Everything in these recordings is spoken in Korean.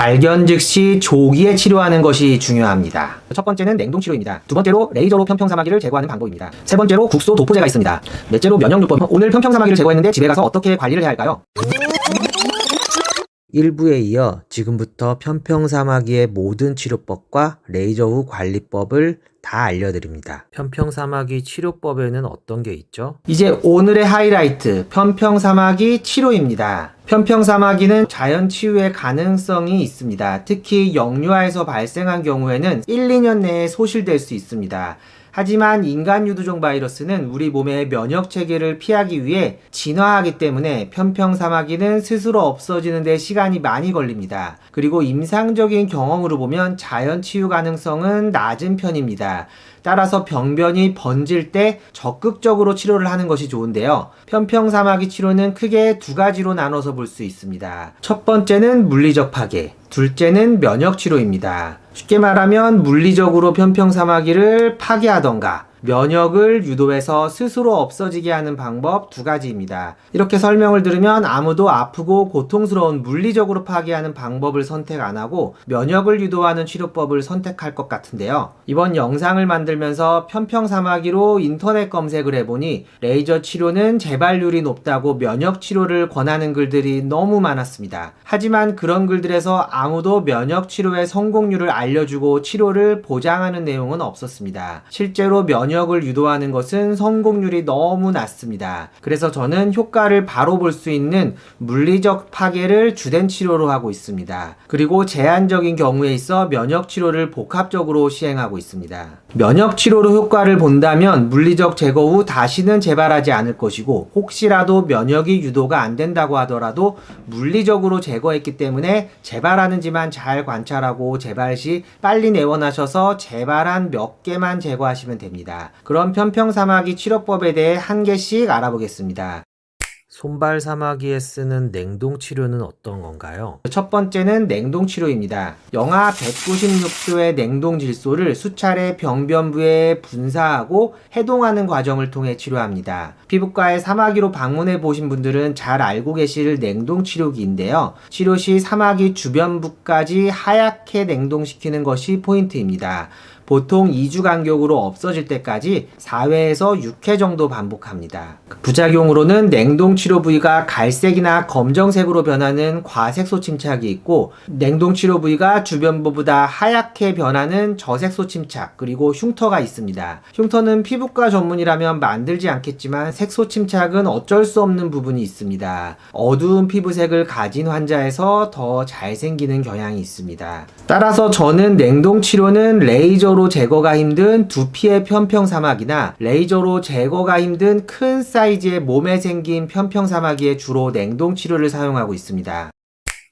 발견 즉시 조기에 치료하는 것이 중요합니다. 첫 번째는 냉동 치료입니다. 두 번째로 레이저로 편평사마귀를 제거하는 방법입니다. 세 번째로 국소 도포제가 있습니다. 넷째로 면역요법. 오늘 편평사마귀를 제거했는데 집에 가서 어떻게 관리를 해야 할까요? 1부에 이어 지금부터 편평사마귀의 모든 치료법과 레이저 후 관리법을 다 알려드립니다. 편평사마귀 치료법에는 어떤 게 있죠? 이제 오늘의 하이라이트, 편평사마귀 치료입니다. 편평사마귀는 자연 치유의 가능성이 있습니다. 특히 영유아에서 발생한 경우에는 1, 2년 내에 소실될 수 있습니다. 하지만 인간 유두종 바이러스는 우리 몸의 면역 체계를 피하기 위해 진화하기 때문에 편평사마귀는 스스로 없어지는 데 시간이 많이 걸립니다. 그리고 임상적인 경험으로 보면 자연 치유 가능성은 낮은 편입니다. 따라서 병변이 번질 때 적극적으로 치료를 하는 것이 좋은데요. 편평사마귀 치료는 크게 두 가지로 나눠서 볼 수 있습니다. 첫 번째는 물리적 파괴, 둘째는 면역 치료입니다. 쉽게 말하면 물리적으로 편평사마귀를 파괴하던가 면역을 유도해서 스스로 없어지게 하는 방법 두 가지입니다. 이렇게 설명을 들으면 아무도 아프고 고통스러운 물리적으로 파괴하는 방법을 선택 안 하고 면역을 유도하는 치료법을 선택할 것 같은데요. 이번 영상을 만들면서 편평사마귀로 인터넷 검색을 해보니 레이저 치료는 재발률이 높다고 면역 치료를 권하는 글들이 너무 많았습니다. 하지만 그런 글들에서 아무도 면역 치료의 성공률을 알려주고 치료를 보장하는 내용은 없었습니다. 실제로 면역을 유도하는 것은 성공률이 너무 낮습니다. 그래서 저는 효과를 바로 볼 수 있는 물리적 파괴를 주된 치료로 하고 있습니다. 그리고 제한적인 경우에 있어 면역 치료를 복합적으로 시행하고 있습니다. 면역 치료로 효과를 본다면 물리적 제거 후 다시는 재발하지 않을 것이고, 혹시라도 면역이 유도가 안 된다고 하더라도 물리적으로 제거했기 때문에 재발하는지만 잘 관찰하고 재발 시 빨리 내원하셔서 재발한 몇 개만 제거하시면 됩니다. 그럼 편평사마귀 치료법에 대해 한 개씩 알아보겠습니다. 손발사마귀에 쓰는 냉동 치료는 어떤 건가요? 첫 번째는 냉동 치료입니다. 영하 196도의 냉동 질소를 수차례 병변부에 분사하고 해동하는 과정을 통해 치료합니다. 피부과에 사마귀로 방문해 보신 분들은 잘 알고 계실 냉동 치료기인데요. 치료 시 사마귀 주변부까지 하얗게 냉동시키는 것이 포인트입니다. 보통 2주 간격으로 없어질 때까지 4회에서 6회 정도 반복합니다. 부작용으로는 냉동 치료 부위가 갈색이나 검정색으로 변하는 과색소 침착이 있고, 냉동 치료 부위가 주변부보다 하얗게 변하는 저색소 침착, 그리고 흉터가 있습니다. 흉터는 피부과 전문이라면 만들지 않겠지만 색소 침착은 어쩔 수 없는 부분이 있습니다. 어두운 피부색을 가진 환자에서 더 잘생기는 경향이 있습니다. 따라서 저는 냉동 치료는 레이저로 제거가 힘든 두피의 편평사마귀나 레이저로 제거가 힘든 큰 사이즈의 몸에 생긴 편평사마귀에 주로 냉동 치료를 사용하고 있습니다.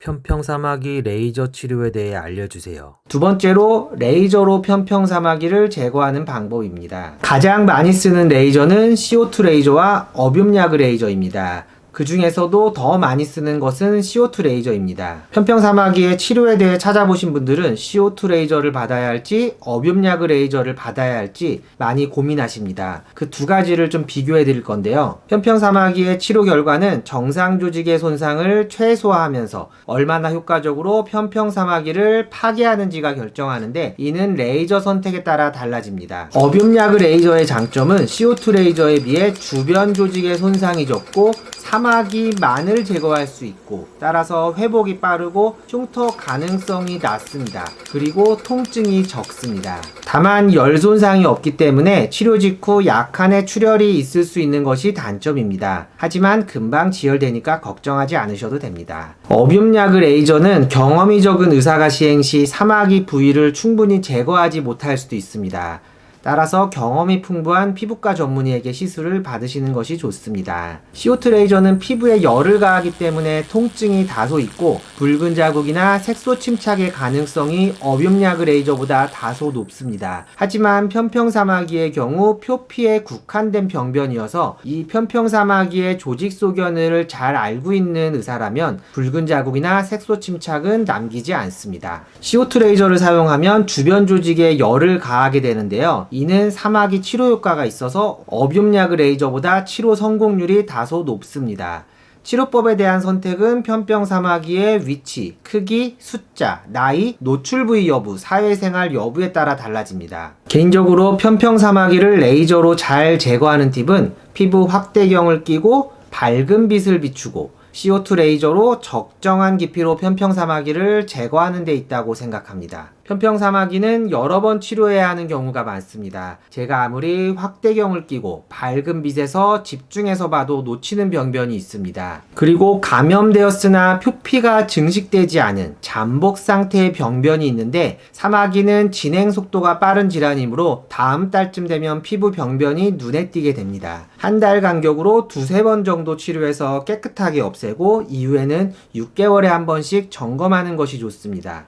편평사마귀 레이저 치료에 대해 알려주세요. 두 번째로 레이저로 편평사마귀를 제거하는 방법입니다. 가장 많이 쓰는 레이저는 CO2 레이저와 어뷸야그 레이저입니다. 그 중에서도 더 많이 쓰는 것은 CO2 레이저입니다. 편평사마귀의 치료에 대해 찾아보신 분들은 CO2 레이저를 받아야 할지 어뷸야그 레이저를 받아야 할지 많이 고민하십니다. 그 두 가지를 좀 비교해 드릴 건데요. 편평사마귀의 치료 결과는 정상 조직의 손상을 최소화하면서 얼마나 효과적으로 편평사마귀를 파괴하는지가 결정하는데, 이는 레이저 선택에 따라 달라집니다. 어뷸야그 레이저의 장점은 CO2 레이저에 비해 주변 조직의 손상이 적고 사마귀만을 제거할 수 있고, 따라서 회복이 빠르고 흉터 가능성이 낮습니다. 그리고 통증이 적습니다. 다만 열 손상이 없기 때문에 치료 직후 약간의 출혈이 있을 수 있는 것이 단점입니다. 하지만 금방 지혈되니까 걱정하지 않으셔도 됩니다. 어뷸야그 레이저는 경험이 적은 의사가 시행 시 사마귀 부위를 충분히 제거하지 못할 수도 있습니다. 따라서 경험이 풍부한 피부과 전문의에게 시술을 받으시는 것이 좋습니다. CO2 레이저는 피부에 열을 가하기 때문에 통증이 다소 있고, 붉은 자국이나 색소 침착의 가능성이 어뷸야그 레이저보다 다소 높습니다. 하지만 편평사마귀의 경우 표피에 국한된 병변이어서 이 편평사마귀의 조직 소견을 잘 알고 있는 의사라면 붉은 자국이나 색소 침착은 남기지 않습니다. CO2 레이저를 사용하면 주변 조직에 열을 가하게 되는데요. 이는 사마귀 치료 효과가 있어서 어뷸야그 레이저보다 치료 성공률이 다소 높습니다. 치료법에 대한 선택은 편평사마귀의 위치, 크기, 숫자, 나이, 노출 부위 여부, 사회생활 여부에 따라 달라집니다. 개인적으로 편평사마귀를 레이저로 잘 제거하는 팁은 피부 확대경을 끼고 밝은 빛을 비추고 CO2 레이저로 적정한 깊이로 편평사마귀를 제거하는 데 있다고 생각합니다. 편평사마귀는 여러 번 치료해야 하는 경우가 많습니다. 제가 아무리 확대경을 끼고 밝은 빛에서 집중해서 봐도 놓치는 병변이 있습니다. 그리고 감염되었으나 표피가 증식되지 않은 잠복 상태의 병변이 있는데, 사마귀는 진행 속도가 빠른 질환이므로 다음 달쯤 되면 피부 병변이 눈에 띄게 됩니다. 한 달 간격으로 두세 번 정도 치료해서 깨끗하게 없애고 이후에는 6개월에 한 번씩 점검하는 것이 좋습니다.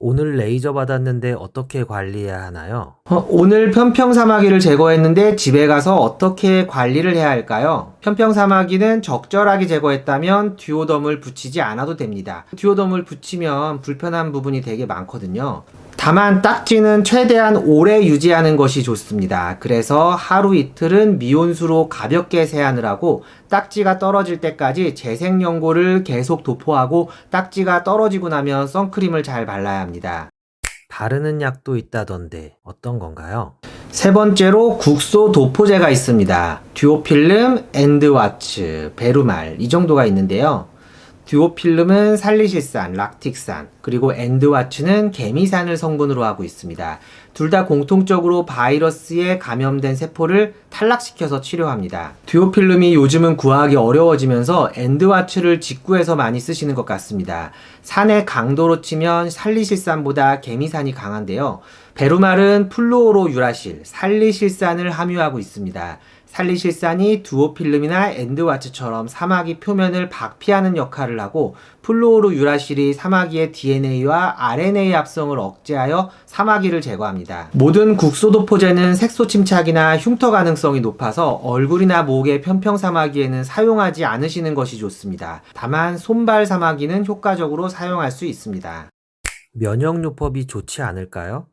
오늘 레이저 받았는데 어떻게 관리해야 하나요? 오늘 편평사마귀를 제거했는데 집에 가서 어떻게 관리를 해야 할까요? 편평사마귀는 적절하게 제거했다면 듀오덤을 붙이지 않아도 됩니다. 듀오덤을 붙이면 불편한 부분이 되게 많거든요. 다만 딱지는 최대한 오래 유지하는 것이 좋습니다. 그래서 하루 이틀은 미온수로 가볍게 세안을 하고 딱지가 떨어질 때까지 재생 연고를 계속 도포하고 딱지가 떨어지고 나면 선크림을 잘 발라야 합니다. 바르는 약도 있다던데 어떤 건가요? 세 번째로 국소 도포제가 있습니다. 듀오필름, 엔드와츠, 베루말 이 정도가 있는데요. 듀오필름은 살리실산, 락틱산, 그리고 엔드와츠는 개미산을 성분으로 하고 있습니다. 둘 다 공통적으로 바이러스에 감염된 세포를 탈락시켜서 치료합니다. 듀오필름이 요즘은 구하기 어려워지면서 엔드와츠를 직구해서 많이 쓰시는 것 같습니다. 산의 강도로 치면 살리실산보다 개미산이 강한데요. 베루말은 플루오로 유라실, 살리실산을 함유하고 있습니다. 살리실산이 듀오필름이나 엔드와츠처럼 사마귀 표면을 박피하는 역할을 하고, 플루오르 유라실이 사마귀의 DNA와 RNA 합성을 억제하여 사마귀를 제거합니다. 모든 국소도포제는 색소 침착이나 흉터 가능성이 높아서 얼굴이나 목의 편평사마귀에는 사용하지 않으시는 것이 좋습니다. 다만 손발 사마귀는 효과적으로 사용할 수 있습니다. 면역요법이 좋지 않을까요?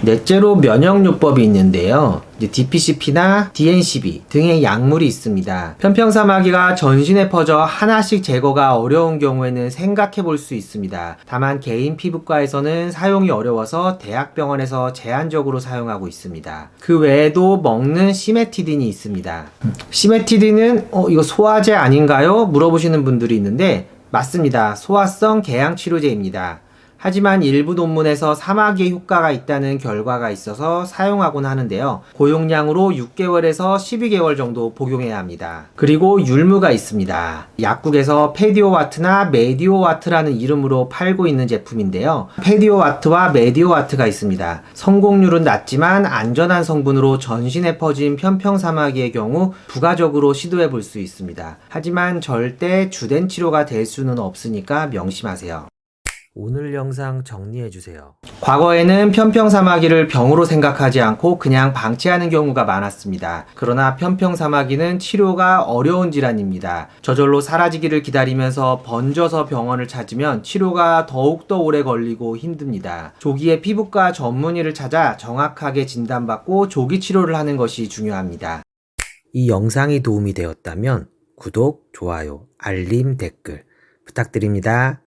넷째로 면역요법이 있는데요. DPCP나 DNCB 등의 약물이 있습니다. 편평사마귀가 전신에 퍼져 하나씩 제거가 어려운 경우에는 생각해 볼 수 있습니다. 다만 개인 피부과에서는 사용이 어려워서 대학병원에서 제한적으로 사용하고 있습니다. 그 외에도 먹는 시메티딘이 있습니다. 시메티딘은 이거 소화제 아닌가요? 물어보시는 분들이 있는데 맞습니다. 소화성 궤양치료제입니다. 하지만 일부 논문에서 사마귀에 효과가 있다는 결과가 있어서 사용하곤 하는데요. 고용량으로 6개월에서 12개월 정도 복용해야 합니다. 그리고 율무가 있습니다. 약국에서 페디오와트나 메디오와트라는 이름으로 팔고 있는 제품인데요. 페디오와트와 메디오와트가 있습니다. 성공률은 낮지만 안전한 성분으로 전신에 퍼진 편평사마귀의 경우 부가적으로 시도해 볼 수 있습니다. 하지만 절대 주된 치료가 될 수는 없으니까 명심하세요. 오늘 영상 정리해주세요. 과거에는 편평사마귀를 병으로 생각하지 않고 그냥 방치하는 경우가 많았습니다. 그러나 편평사마귀는 치료가 어려운 질환입니다. 저절로 사라지기를 기다리면서 번져서 병원을 찾으면 치료가 더욱더 오래 걸리고 힘듭니다. 조기에 피부과 전문의를 찾아 정확하게 진단받고 조기 치료를 하는 것이 중요합니다. 이 영상이 도움이 되었다면 구독, 좋아요, 알림, 댓글 부탁드립니다.